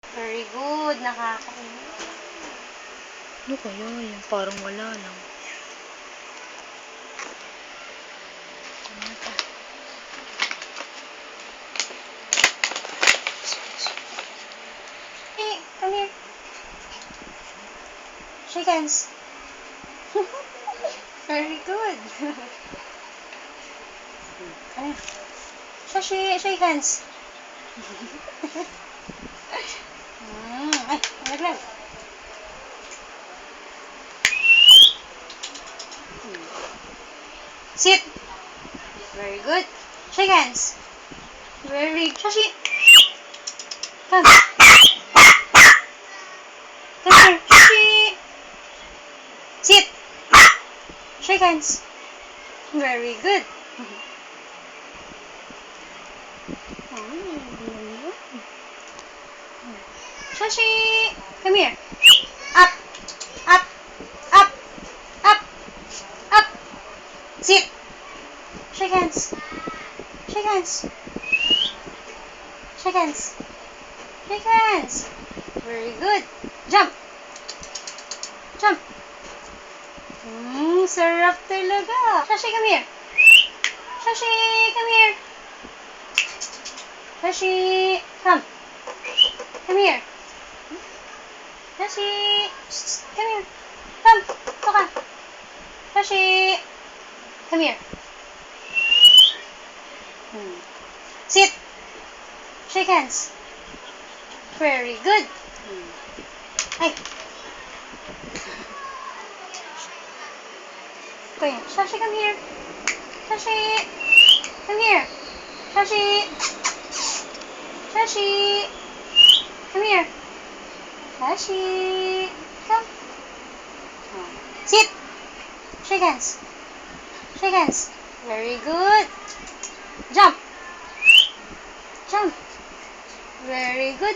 Very good. Nakakainis. Ano kaya yan? Parang wala lang. Hey, come here. Shake hands. Very good. Ano? Shake hands. Ay, naglag. Sit. Very good. Shake hands. Very Shashi. Come. Come here. Shashi. Sit. Shake hands. Very good. Shashi. Come here. Up. Up. Up. Up. Up. Sit. Shake hands. Shake hands. Shake hands. Shake hands. Very good. Jump. Jump. Sarap talaga. Shashi, come here. Shashi, come here. Shashi, come. Come here. Shashi, come here. Come. Come. Shashi, come here. Sit. Shake hands. Very good. Hey. Okay. Shashi, come here. Shashi, come here. Shashi. Shashi, come here. Shashi, come. Sit. Shake hands. Shake hands. Very good. Jump. Jump. Very good.